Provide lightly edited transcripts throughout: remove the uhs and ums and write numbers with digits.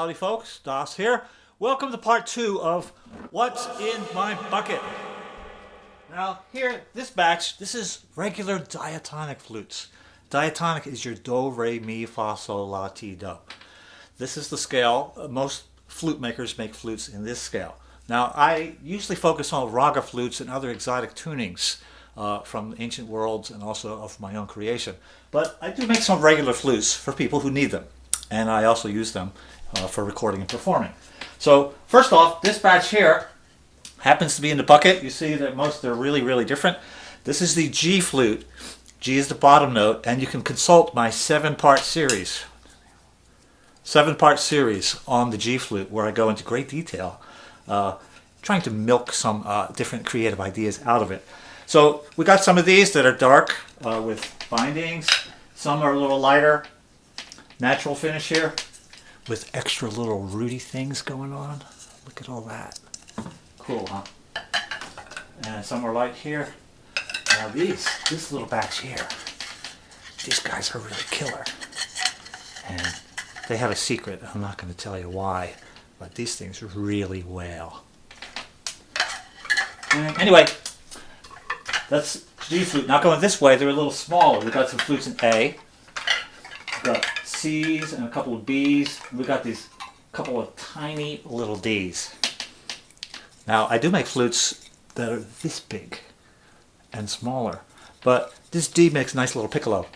Howdy folks, Das here. Welcome to part 2 of What's in My Bucket. Now here, this batch, this is regular diatonic flutes. Diatonic is your do, re, mi, fa, sol, la, ti, do. This is the scale. Most flute makers make flutes in this scale. Now I usually focus on RagaFlutes and other exotic tunings from ancient worlds and also of my own creation. But I do make some regular flutes for people who need them. And I also use them for recording and performing. So first off, this batch here happens to be in the bucket. You see that most are really different. This is the G flute. G is the bottom note, and you can consult my 7-part series. 7-part series on the G flute, where I go into great detail, trying to milk some different creative ideas out of it. So we got some of these that are dark with bindings. Some are a little lighter. Natural finish here with extra little rooty things going on. Look at all that. Cool, huh? And some are light here. Now this little batch here, these guys are really killer. And they have a secret. I'm not going to tell you why, but these things really wail. And anyway, that's G flute. Now going this way, they're a little smaller. We've got some flutes in A. We've got C's and a couple of B's. We've got these couple of tiny little D's. Now I do make flutes that are this big and smaller, but this D makes a nice little piccolo.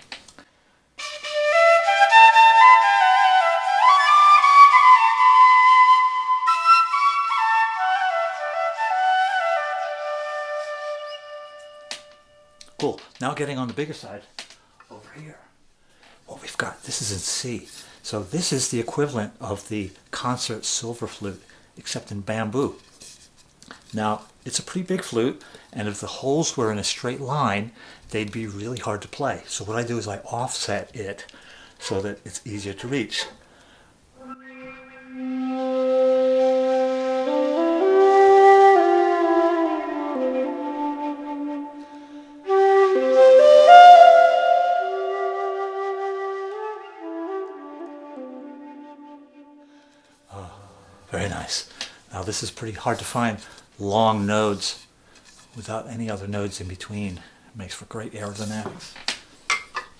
Cool. Now getting on the bigger side, over here. What we've got, this is in C. So this is the equivalent of the concert silver flute, except in bamboo. Now, it's a pretty big flute, and if the holes were in a straight line, they'd be really hard to play. So what I do is I offset it so that it's easier to reach. Very nice. Now this is pretty hard to find long nodes without any other nodes in between. It makes for great aerodynamics.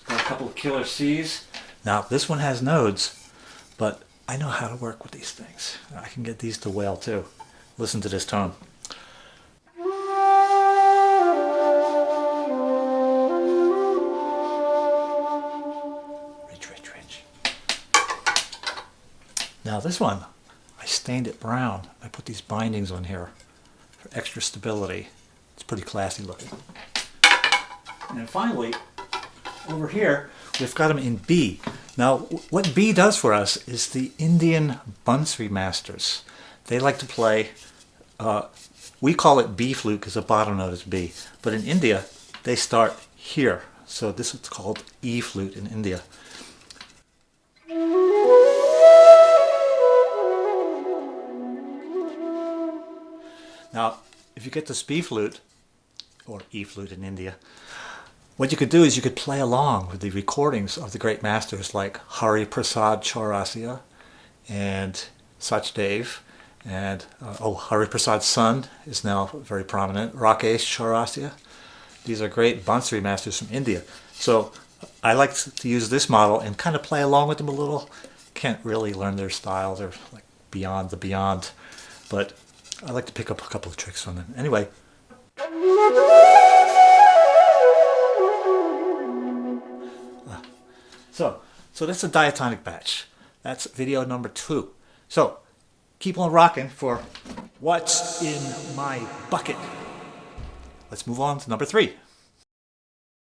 Got a couple of killer C's. Now this one has nodes, but I know how to work with these things. I can get these to wail too. Listen to this tone. Rich. Now this one, I stained it brown. I put these bindings on here for extra stability. It's pretty classy looking. And finally, over here, we've got them in B. Now, what B does for us is the Indian Bansuri masters. They like to play, we call it B flute because the bottom note is B. But in India, they start here. So this is called E flute in India. Now, if you get this B flute, or E flute in India, what you could do is you could play along with the recordings of the great masters like Hari Prasad Chaurasia and Sachdev, and Hari Prasad's son is now very prominent, Rakesh Chaurasia. These are great Bansuri masters from India. So I like to use this model and kind of play along with them a little. Can't really learn their style, they're like beyond the beyond, but I like to pick up a couple of tricks from them. Anyway. So that's a diatonic batch. That's video number 2. So keep on rocking for What's in My Bucket. Let's move on to number 3.